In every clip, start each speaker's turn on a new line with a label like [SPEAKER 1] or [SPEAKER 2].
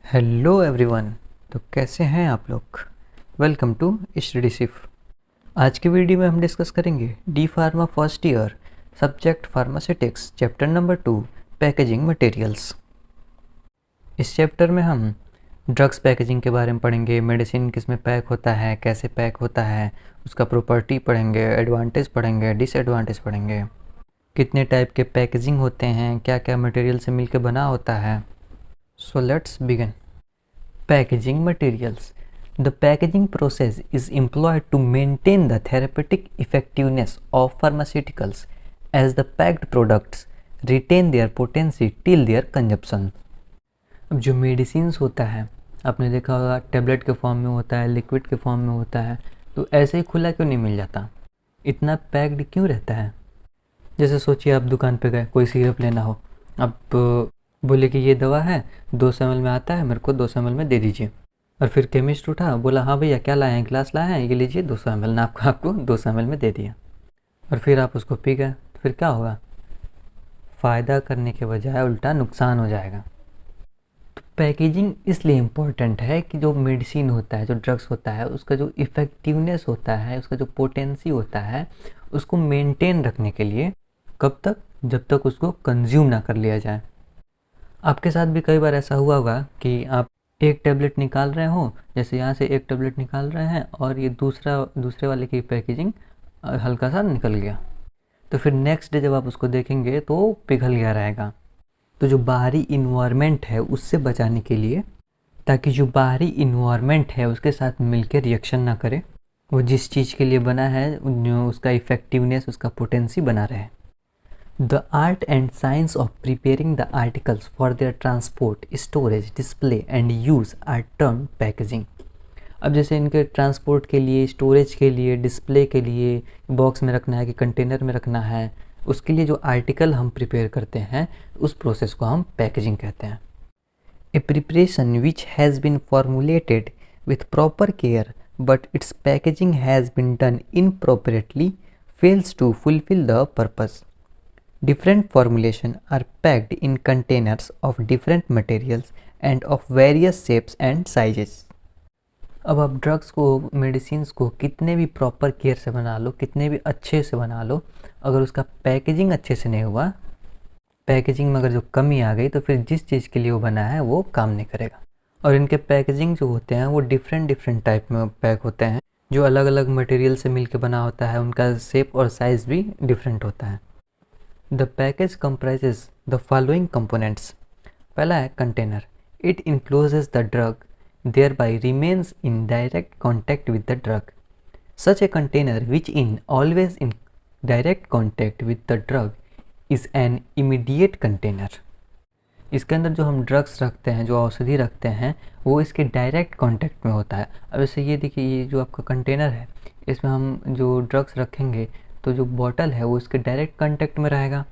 [SPEAKER 1] Hello everyone. तो कैसे हैं आप लोग। वेलकम टू स्टडी सिफ। आज की वीडियो में हम डिस्कस करेंगे D pharma first year subject pharmaceutics chapter number 2 packaging materials. इस चैप्टर में हम ड्रग्स पैकेजिंग के बारे में पढ़ेंगे, मेडिसिन किस में पैक होता है, कैसे पैक होता है, उसका प्रॉपर्टी पढ़ेंगे, एडवांटेज पढ़ेंगे, डिसएडवांटेज पढ़ेंगे, कितने टाइप के पैकेजिंग होते हैं, क्या क्या मटेरियल से मिलकर बना होता है। So let's begin. Packaging materials. The packaging process is employed to maintain the therapeutic effectiveness of pharmaceuticals as the packed products retain their potency till their consumption. अब जो मेडिसिन्स होता है आपने देखा होगा टेबलेट के फॉर्म में होता है, लिक्विड के फॉर्म में होता है, तो ऐसे ही खुला क्यों नहीं मिल जाता, इतना पैक्ड क्यों रहता है। जैसे सोचिए आप दुकान पे गए, कोई सिरप लेना हो, आप बोले कि ये दवा है 200 ml में आता है, मेरे को 200 ml में दे दीजिए। और फिर केमिस्ट उठा, बोला हाँ भैया क्या लाए हैं, गिलास लाए हैं, ये लीजिए 200 ml ना, आपको 200 ml में दे दिया। और फिर आप उसको पी गए, तो फिर क्या होगा, फ़ायदा करने के बजाय उल्टा नुकसान हो जाएगा। तो पैकेजिंग इसलिए इम्पोर्टेंट है कि जो मेडिसिन होता है, जो ड्रग्स होता है, उसका जो इफ़ेक्टिवनेस होता है, उसका जो पोटेंसी होता है, उसको मेनटेन रखने के लिए कब तक, जब तक उसको कंज्यूम ना कर लिया जाए। आपके साथ भी कई बार ऐसा हुआ होगा कि आप एक टैबलेट निकाल रहे हो, जैसे यहाँ से एक टैबलेट निकाल रहे हैं और ये दूसरे वाले की पैकेजिंग हल्का सा निकल गया, तो फिर नेक्स्ट डे जब आप उसको देखेंगे तो पिघल गया रहेगा। तो जो बाहरी इन्वायरमेंट है उससे बचाने के लिए, ताकि जो बाहरी इन्वायरमेंट है उसके साथ मिलकर रिएक्शन ना करे, वो जिस चीज़ के लिए बना है उसका इफ़ेक्टिवनेस, उसका पोटेंसी बना रहे। The art and science of preparing the articles for their transport, storage, display and use are termed packaging. अब जैसे इनके ट्रांसपोर्ट के लिए, स्टोरेज के लिए, डिस्प्ले के लिए, बॉक्स में रखना है कि कंटेनर में रखना है, उसके लिए जो आर्टिकल हम प्रिपेयर करते हैं उस प्रोसेस को हम पैकेजिंग कहते हैं। A preparation which has been formulated with proper care but its packaging has been done inappropriately fails to fulfill the purpose. Different formulations are packed in containers of different materials and of various shapes and sizes. अब आप drugs को, medicines को कितने भी proper care से बना लो, कितने भी अच्छे से बना लो, अगर उसका पैकेजिंग अच्छे से नहीं हुआ, पैकेजिंग में अगर जो कमी आ गई, तो फिर जिस चीज़ के लिए वो बना है वो काम नहीं करेगा। और इनके पैकेजिंग जो होते हैं वो डिफरेंट टाइप में पैक होते हैं, जो अलग अलग मटेरियल से मिलकर बना होता है, उनका शेप और साइज़ भी डिफरेंट होता है। The package comprises the following components. पहला है container. It encloses the drug, thereby remains in direct contact with the drug. Such a container which is always in direct contact with the drug is an immediate container. इसके अंदर जो हम drugs रखते हैं, जो औषधि रखते हैं, वो इसके डायरेक्ट कांटेक्ट में होता है। अब जैसे ये देखिए, ये जो आपका कंटेनर है, इसमें हम जो ड्रग्स रखेंगे तो जो बॉटल है वो इसके डायरेक्ट कांटेक्ट में रहेगा,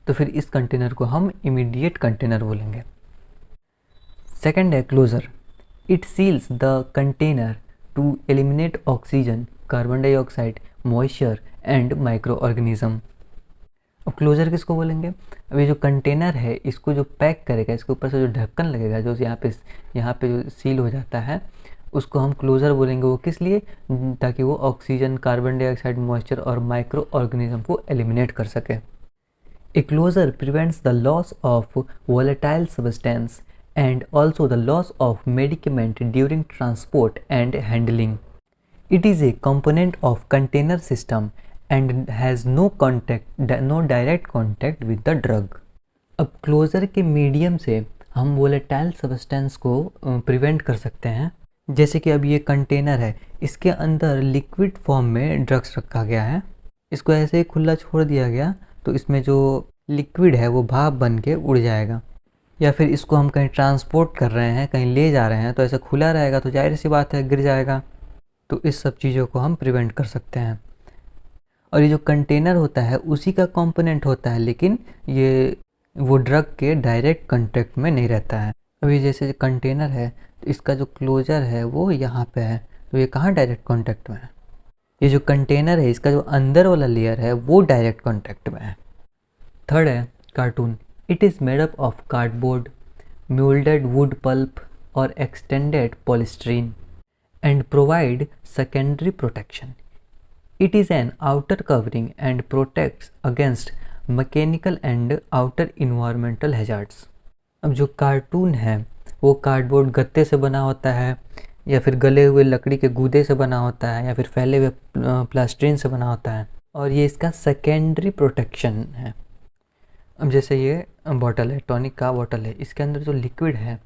[SPEAKER 1] तो फिर इस कंटेनर को हम इमीडिएट कंटेनर बोलेंगे। सेकंड है closure. It seals the container to eliminate oxygen, carbon dioxide, moisture and micro organism. अब क्लोजर किसको बोलेंगे, अब ये जो कंटेनर है इसको जो पैक करेगा, इसके ऊपर से जो ढक्कन लगेगा, जो यहाँ पे जो सील हो जाता है, उसको हम क्लोज़र बोलेंगे। वो किस लिए, ताकि वो ऑक्सीजन, कार्बन डाइऑक्साइड, मॉइस्चर और माइक्रो ऑर्गेनिज्म को एलिमिनेट कर सके। A closure prevents the loss of volatile substance and also the loss of medicament during transport and handling. It is a component of container system and has no direct contact with the drug. अब closure के medium से हम volatile substance को prevent कर सकते हैं। जैसे कि अब ये कंटेनर है, इसके अंदर लिक्विड फॉर्म में ड्रग्स रखा गया है, इसको ऐसे ही खुला छोड़ दिया गया तो इसमें जो लिक्विड है वो भाप बन के उड़ जाएगा। या फिर इसको हम कहीं ट्रांसपोर्ट कर रहे हैं, कहीं ले जा रहे हैं, तो ऐसा खुला रहेगा तो जाहिर सी बात है गिर जाएगा। तो इस सब चीज़ों को हम प्रिवेंट कर सकते हैं। और ये जो कंटेनर होता है उसी का कंपोनेंट होता है, लेकिन ये वो ड्रग के डायरेक्ट कांटेक्ट में नहीं रहता है। अभी जैसे कंटेनर है तो इसका जो क्लोजर है वो यहाँ पे है, तो ये कहाँ डायरेक्ट कांटेक्ट में है। ये जो कंटेनर है इसका जो अंदर वाला लेयर है वो डायरेक्ट कांटेक्ट में है। थर्ड है cartoon. It is made up of cardboard, moulded wood pulp or extended polystyrene and provide secondary protection. It is an outer covering and protects against mechanical and outer environmental hazards. अब जो cartoon है वो cardboard गत्ते से बना होता है या फिर गले हुए लकड़ी के गूदे से बना होता है या फिर फैले हुए प्लास्टीन से बना होता है और ये इसका सेकेंडरी प्रोटेक्शन है। अब जैसे ये बॉटल है, टॉनिक का बॉटल है, इसके अंदर जो लिक्विड है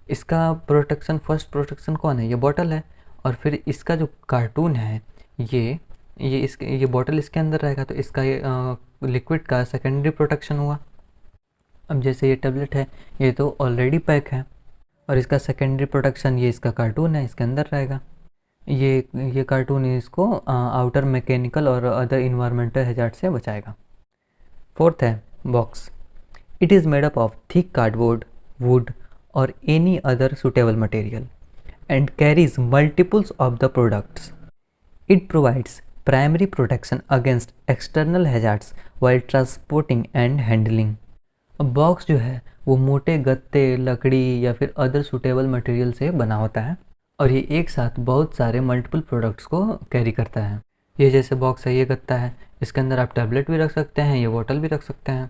[SPEAKER 1] इसका प्रोटेक्शन, फर्स्ट प्रोटेक्शन कौन है? ये बॉटल है। और फिर इसका जो कार्टून है ये बॉटल इसके अंदर रहेगा तो इसका ये लिक्विड का सेकेंडरी प्रोटेक्शन हुआ। अब जैसे ये टैबलेट है ये तो ऑलरेडी पैक है और इसका सेकेंडरी प्रोटेक्शन ये इसका कार्टून है, इसके अंदर रहेगा। ये कार्टून इसको आउटर मैकेनिकल और अदर इन्वायरमेंटल हैजार्ड से बचाएगा। फोर्थ है box. It is made up of thick cardboard, wood और any other suitable material and carries multiples of the products. It provides primary protection against external hazards while transporting and handling. अब box जो है वो मोटे गत्ते, लकड़ी या फिर अदर सुटेबल मटेरियल से बना होता है और ये एक साथ बहुत सारे मल्टीपल प्रोडक्ट्स को कैरी करता है। ये जैसे बॉक्स है, ये गत्ता है, इसके अंदर आप टैबलेट भी रख सकते हैं, ये बोतल भी रख सकते हैं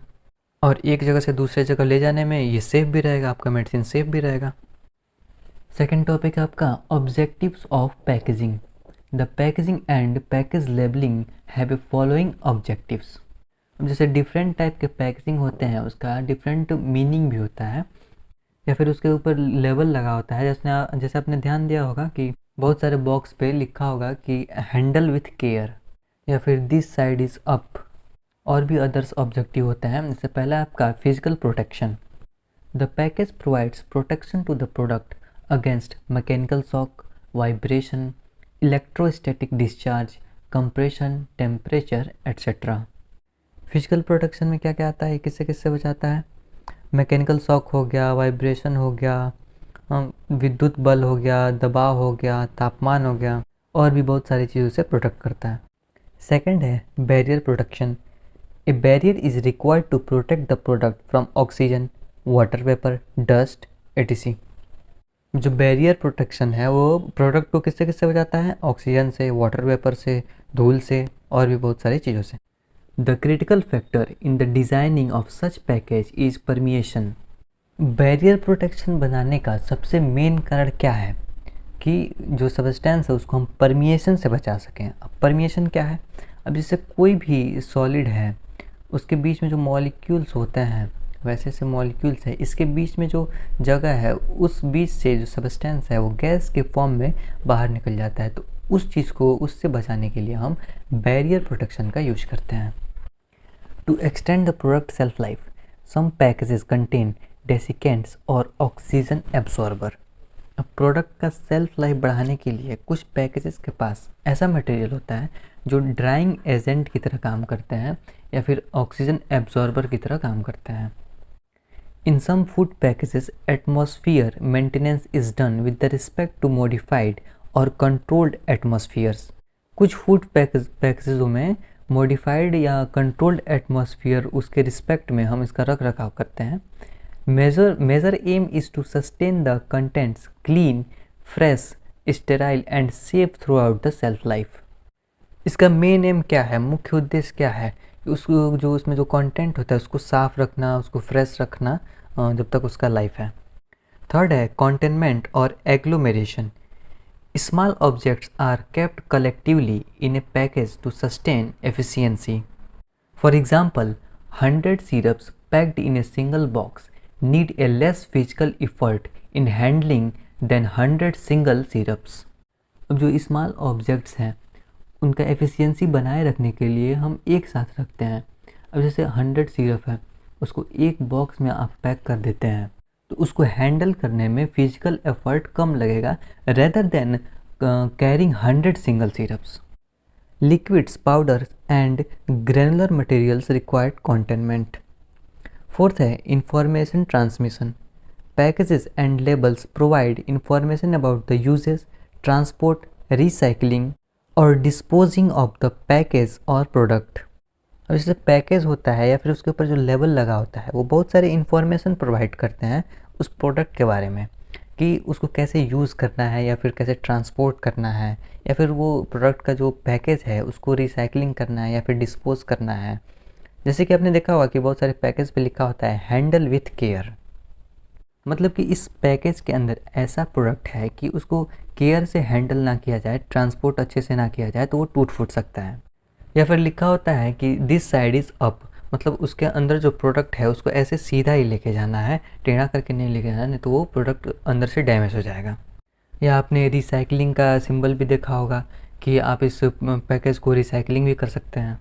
[SPEAKER 1] और एक जगह से दूसरे जगह ले जाने में ये सेफ भी रहेगा, आपका मेडिसिन सेफ भी रहेगा। सेकेंड टॉपिक है आपका objectives of packaging. The packaging and package labelling have a following objectives. अब जैसे डिफरेंट टाइप के पैकेजिंग होते हैं उसका डिफरेंट मीनिंग भी होता है या फिर उसके ऊपर लेबल लगा होता है। जैसे आपने ध्यान दिया होगा कि बहुत सारे बॉक्स पे लिखा होगा कि हैंडल विथ केयर या फिर दिस साइड इज़ अप, और भी अदर्स ऑब्जेक्टिव होते हैं। जैसे पहला आपका physical protection. The package provides protection to the product against mechanical shock, vibration, electrostatic discharge, compression, temperature, etc. Physical protection में क्या क्या आता है, किससे किससे बचाता है? मैकेनिकल शॉक हो गया, वाइब्रेशन हो गया, विद्युत बल हो गया, दबाव हो गया, तापमान हो गया और भी बहुत सारी चीज़ों से प्रोटेक्ट करता है। सेकंड है barrier protection. A barrier is required to protect the product from oxygen, water vapour, dust etc. जो बैरियर प्रोटेक्शन है वो प्रोडक्ट को किससे किससे बचाता है? ऑक्सीजन से, वाटर वेपर से, धूल से और भी बहुत सारी चीज़ों से। The critical factor in the designing of such package is permeation. Barrier protection बनाने का सबसे मेन कारण क्या है कि जो सब्सटेंस है उसको हम परमिएशन से बचा सकें। अब परमिएशन क्या है? अब जैसे कोई भी सॉलिड है उसके बीच में जो मॉलिक्यूल्स होते हैं वैसे से मॉलिक्यूल्स है, इसके बीच में जो जगह है उस बीच से जो सब्सटेंस है वो गैस के फॉर्म में बाहर निकल जाता है, तो उस चीज़ को उससे बचाने के लिए हम बैरियर प्रोटेक्शन का यूज करते हैं। To extend the product shelf life some packages contain desiccants और ऑक्सीजन एब्सॉर्बर। अब प्रोडक्ट का सेल्फ लाइफ बढ़ाने के लिए कुछ पैकेजेस के पास ऐसा मटेरियल होता है जो ड्राइंग एजेंट की तरह काम करते हैं या फिर ऑक्सीजन एब्सॉर्बर की तरह काम करते हैं। In some food packages, atmosphere maintenance is done with respect to modified or controlled atmospheres. कुछ फूड पैकेजेज़ों में मॉडिफाइड या कंट्रोल्ड एटमॉस्फेयर उसके रिस्पेक्ट में हम इसका रख रखाव करते हैं। Major aim is to sustain the contents clean, fresh, sterile and safe throughout the shelf life. इसका मेन एम क्या है, मुख्य उद्देश्य क्या है? उसको जो उसमें जो कंटेंट होता है उसको साफ रखना, उसको फ्रेश रखना जब तक उसका लाइफ है। थर्ड है कंटेनमेंट और agglomeration. Small objects are kept collectively in a package to sustain efficiency. For example 100 syrups packed in a single box need a less physical effort in handling than 100 single syrups. अब जो small objects हैं उनका efficiency बनाए रखने के लिए हम एक साथ रखते हैं। अब जैसे 100 सिरप है उसको एक बॉक्स में आप पैक कर देते हैं तो उसको हैंडल करने में फिजिकल एफर्ट कम लगेगा rather than carrying 100 single syrups. Liquids, powders and granular materials required containment. Fourth है information transmission. Packages and labels provide information about the uses, transport, recycling और डिस्पोजिंग ऑफ द पैकेज और product. अब जैसे package होता है या फिर उसके ऊपर जो लेबल लगा होता है वो बहुत सारे इन्फॉर्मेशन प्रोवाइड करते हैं उस प्रोडक्ट के बारे में कि उसको कैसे यूज़ करना है या फिर कैसे ट्रांसपोर्ट करना है, या फिर वो प्रोडक्ट का जो पैकेज है उसको रिसाइकलिंग करना है या फिर डिस्पोज करना है। जैसे कि आपने देखा होगा कि बहुत सारे पैकेज पे लिखा होता है हैंडल विथ केयर, मतलब कि इस पैकेज के अंदर ऐसा प्रोडक्ट है कि उसको केयर से हैंडल ना किया जाए, ट्रांसपोर्ट अच्छे से ना किया जाए तो वो टूट फूट सकता है। या फिर लिखा होता है कि दिस साइड इज़ अप, मतलब उसके अंदर जो प्रोडक्ट है उसको ऐसे सीधा ही लेके जाना है, टेढ़ा करके नहीं लेके जाना, नहीं तो वो प्रोडक्ट अंदर से डैमेज हो जाएगा। या आपने रिसाइकलिंग का सिंबल भी देखा होगा कि आप इस पैकेज को रिसाइकलिंग भी कर सकते हैं।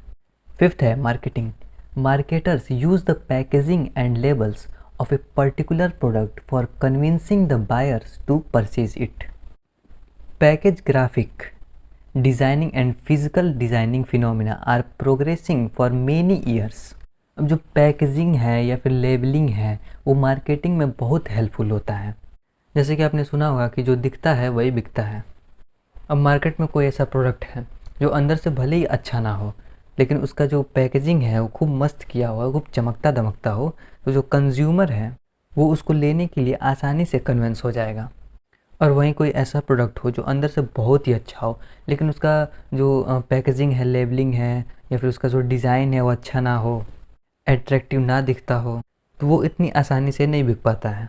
[SPEAKER 1] फिफ्थ है marketing. Marketers use the packaging and labels of a particular product for convincing the buyers to purchase it. Package graphic designing and physical designing phenomena are progressing for many years. अब जो packaging है या फिर labelling है वो marketing में बहुत helpful होता है। जैसे कि आपने सुना होगा कि जो दिखता है वही बिकता है। अब मार्केट में कोई ऐसा प्रोडक्ट है जो अंदर से भले ही अच्छा ना हो, लेकिन उसका जो पैकेजिंग है वो खूब मस्त किया हुआ, खूब चमकता दमकता हो, तो जो कंज्यूमर है वो उसको लेने के लिए आसानी से कन्विंस हो जाएगा। और वहीं कोई ऐसा प्रोडक्ट हो जो अंदर से बहुत ही अच्छा हो, लेकिन उसका जो पैकेजिंग है, लेबलिंग है या फिर उसका जो डिज़ाइन है वो अच्छा ना हो, एट्रैक्टिव ना दिखता हो, तो वो इतनी आसानी से नहीं बिक पाता है।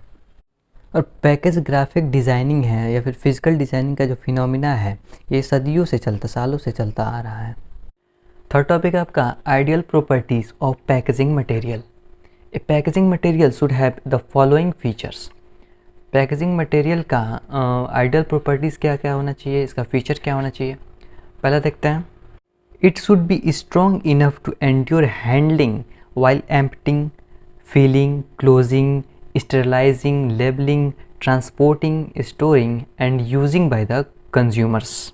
[SPEAKER 1] और पैकेज ग्राफिक डिज़ाइनिंग है या फिर फिजिकल डिज़ाइनिंग का जो फिनोमिना है ये सदियों से चलता, सालों से चलता आ रहा है। थर्ड टॉपिक है आपका ideal properties of packaging material. A packaging material should have the following features. Packaging material का आइडियल प्रॉपर्टीज़ क्या क्या होना चाहिए, इसका फीचर क्या होना चाहिए, पहला देखते हैं। It should be strong enough to endure handling while emptying, filling, closing, sterilising, labelling, transporting, storing and using by the consumers.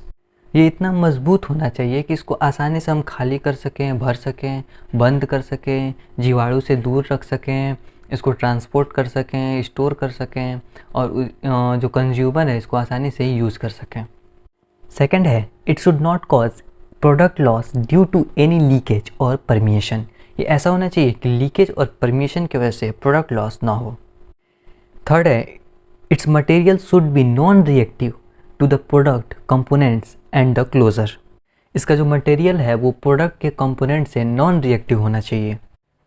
[SPEAKER 1] ये इतना मजबूत होना चाहिए कि इसको आसानी से हम खाली कर सकें, भर सकें, बंद कर सकें, जीवाणु से दूर रख सकें, इसको ट्रांसपोर्ट कर सकें, स्टोर कर सकें और जो कंज्यूमर है इसको आसानी से यूज़ कर सकें। सेकंड है it should not cause product loss due to any leakage और परमिएशन। ये ऐसा होना चाहिए कि लीकेज और परमिएशन की वजह से प्रोडक्ट लॉस ना हो। थर्ड है its material should be non reactive to the product components and the closure. इसका जो मटेरियल है वो प्रोडक्ट के कंपोनेंट से नॉन रिएक्टिव होना चाहिए।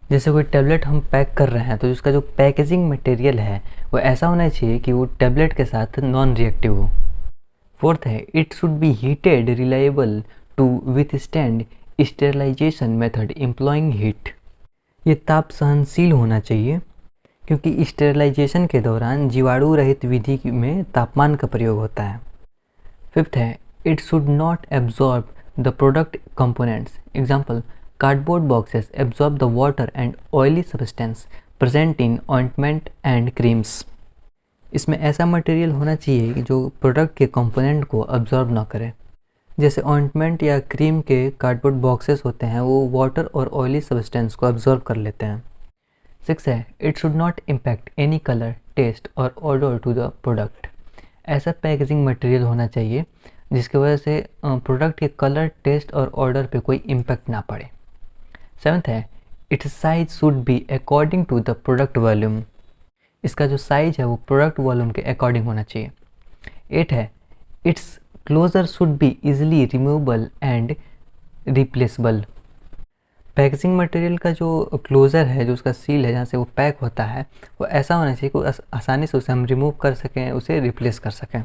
[SPEAKER 1] जैसे कोई टैबलेट हम पैक कर रहे हैं तो उसका जो पैकेजिंग मटेरियल है वो ऐसा होना चाहिए कि वो टैबलेट के साथ नॉन रिएक्टिव हो। फोर्थ है it should be heated reliable to withstand sterilization method employing heat. ये ताप सहनशील होना चाहिए क्योंकि स्टेरलाइजेशन के दौरान जीवाणु रहित विधि में तापमान का प्रयोग होता है। फिफ्थ है it should not absorb the product components. Example cardboard boxes absorb the water and oily substance present in ointment and creams. इसमें ऐसा मटेरियल होना चाहिए कि जो प्रोडक्ट के कंपोनेंट को अब्जॉर्ब ना करे। जैसे ऑइंटमेंट या क्रीम के कार्डबोर्ड बॉक्सेस होते हैं वो वाटर और ऑयली सब्सटेंस को अब्जॉर्ब कर लेते हैं। सिक्स है it should not impact any colour, taste और ऑर्डर टू द प्रोडक्ट। ऐसा पैकेजिंग मटेरियल होना चाहिए जिसकी वजह से प्रोडक्ट के कलर, टेस्ट और ऑर्डर पे कोई इम्पैक्ट ना पड़े। सेवन्थ है its size should be according to the product volume. इसका जो साइज है वो प्रोडक्ट वॉल्यूम के अकॉर्डिंग होना चाहिए। एट है its closure should be easily removable and replaceable. Packaging material का जो क्लोज़र है, जो उसका सील है जहाँ से वो पैक होता है, वो ऐसा होना चाहिए कि आसानी से उसे हम रिमूव कर सकें, उसे रिप्लेस कर सकें।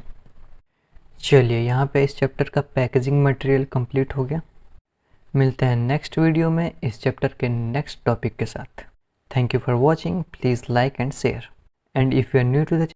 [SPEAKER 1] चलिए यहाँ पे इस चैप्टर का पैकेजिंग मटेरियल कंप्लीट हो गया। मिलते हैं नेक्स्ट वीडियो में इस चैप्टर के नेक्स्ट टॉपिक के साथ। Thank you for watching, please like and share, and if you are new to the